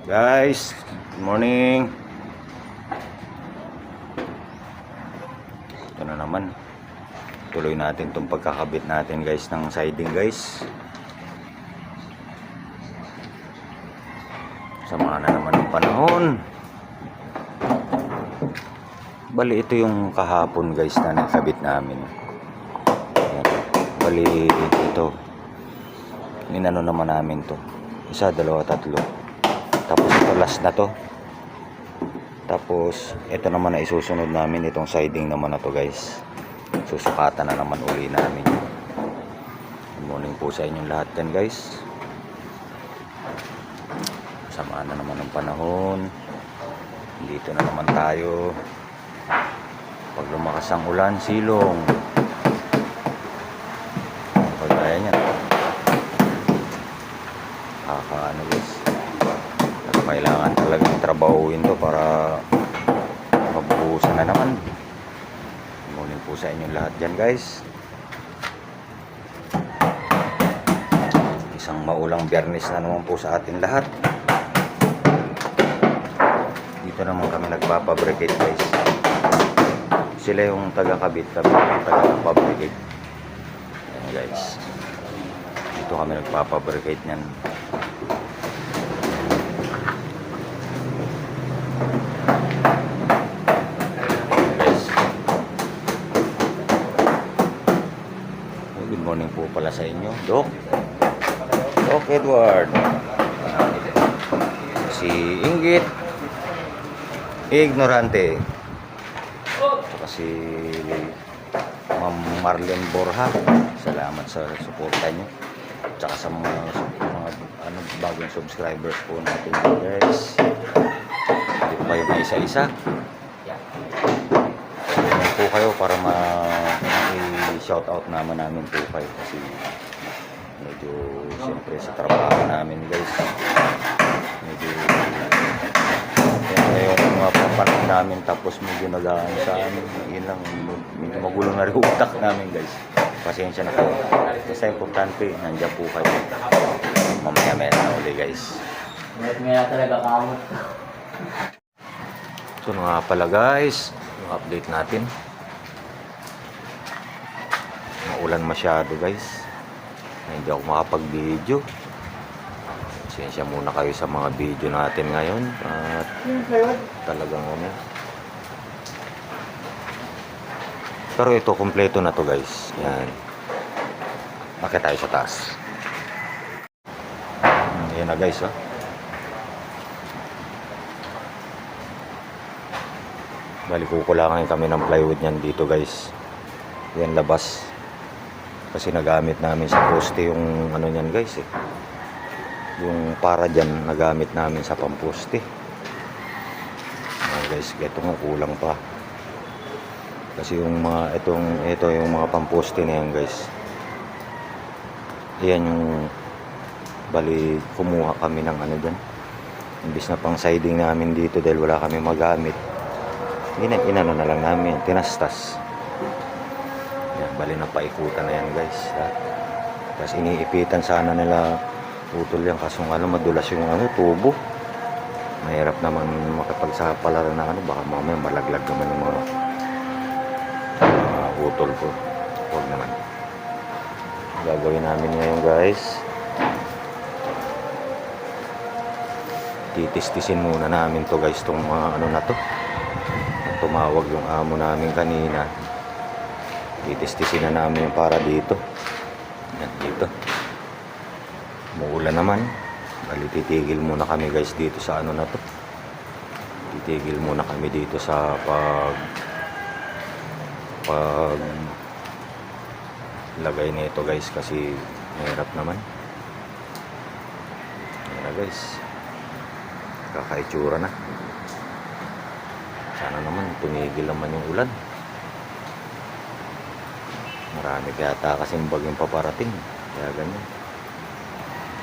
Guys, good morning. Ito na naman. Tuloy natin itong pagkakabit natin guys ng siding guys. Sama na naman ng panahon. Bali ito yung kahapon guys na nakabit namin. Ayan. Bali ito. Inano naman namin to. Isa, dalawa, tatlo. Tapos ito last na to. Tapos ito naman na isusunod namin, itong siding naman na to guys. Susukatan na naman uli namin. Good morning po sa inyong lahat yan guys. Samaan na naman ng panahon. Dito na naman tayo. Pag lumakas ang ulan, silong. Pagkaya niya. Ano guys. Kailangan talagang trabahuin to para mabuhusan na naman. Good morning po sa inyong lahat dyan guys. Isang maulang Biyernes na naman po sa atin lahat. Dito naman kami nagpapabricate guys. Sila yung taga-kabit, kami yung taga-fabricate. Ayan guys. Dito kami nagpapabricate nyan. Good morning po pala sa inyo, Doc Edward, si Inggit Ignorante, saka si Ma'am Marlene Borja. Salamat sa suporta nyo, tsaka sa mga bagong subscribers po natin guys. Hindi po kayo na isa-isa. Po kayo para ma-shoutout namin po kayo kasi medyo siyempre sa trabaho namin guys, medyo yung mga papanong namin, tapos medyo nagaan sa amin, yun lang, medyo magulo na rin utak namin guys. Pasensya na po, basta importante nandiyan po kayo. Mamaya na ulit guys. Ngayon talaga kamot. So nga pala guys, yung update natin, maulan masyado guys, hindi ako makapag-video. Pasensya muna kayo sa mga video natin ngayon at talagang pero ito kompleto na to guys. Yan, bakit tayo sa taas. Yan na guys Bali kukulangan kami ng plywood nyan dito guys. Yan labas. Kasi nagamit namin sa poste yung ano nyan guys yung para dyan nagamit namin sa pamposte. Guys, ito nga kulang pa. Kasi yung mga ito yung mga pamposte na yan guys. Yan yung bali kumuha kami ng ano dyan. Imbis na pang siding namin dito dahil wala kami magamit. Inano na lang namin, tinastas. Yan, bali na paikutan na yan guys. Tapos iniipitan sana nila putol yan, kaso madulas yung tubo. Mahirap naman makapagsapala na baka mamaya malaglag naman yung mga utol ko. Huwag naman. Gagawin namin ngayon guys, titistisin muna namin to guys, tong mga na to. Tumawag yung amo namin kanina, titistisin na namin yung para dito. Yan dito. Muulan naman. Bali titigil muna kami guys dito sa na to. Titigil muna kami dito sa pag lagay nito guys kasi mahirap naman. Yan na guys. Kakaitsura na. Sana naman tumigil naman yung ulan. Marami kaya kasing bagyong paparating. Kaya ganyan.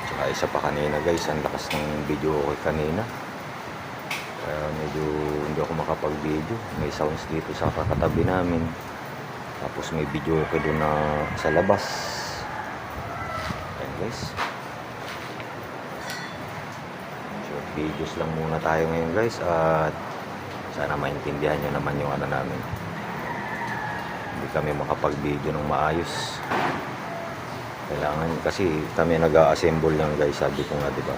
Tsaka isa pa kanina guys, ang lakas ng video ko kanina. Kaya medyo hindi ako makapag-video. May sounds dito sa kakatabi namin. Tapos may video ko doon na sa labas. Ayan guys. videos lang muna tayo ngayon guys, at sana maintindihan nyo naman yung ano namin. Hindi kami makapag-video ng maayos. Kailangan kasi kami nag-a-assemble lang guys, sabi ko nga, di ba?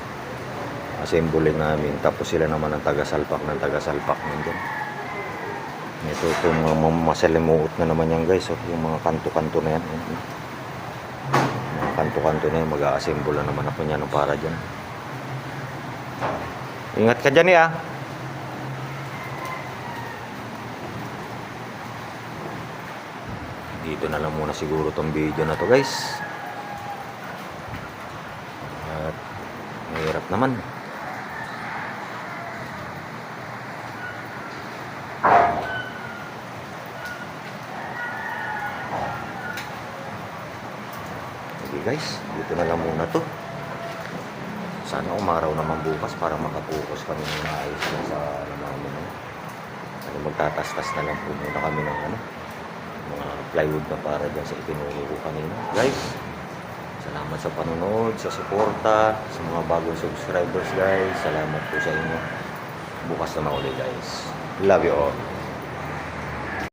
Assemble namin, tapos sila naman ang taga-salpak nandun. Ito mga masalimuot na naman yan guys, yung mga kanto-kanto na yan. Mga kanto-kanto na yan, mag-a-assemble na naman ako niyan para dyan. Ingat ka dyan eh. Dito na lang muna siguro tong video na to guys. At mahirap naman. Okay guys, dito na lang muna to. Sana umaraw naman bukas para makapokus kami ng maayos sa ano namin. Ano, magtatastas na lang po muna kami ng ano, mga plywood na para dyan sa itinuro ko kanina. Guys, salamat sa panonood, sa suporta, sa mga bagong subscribers guys. Salamat po sa inyo. Bukas na mauli guys. Love you all.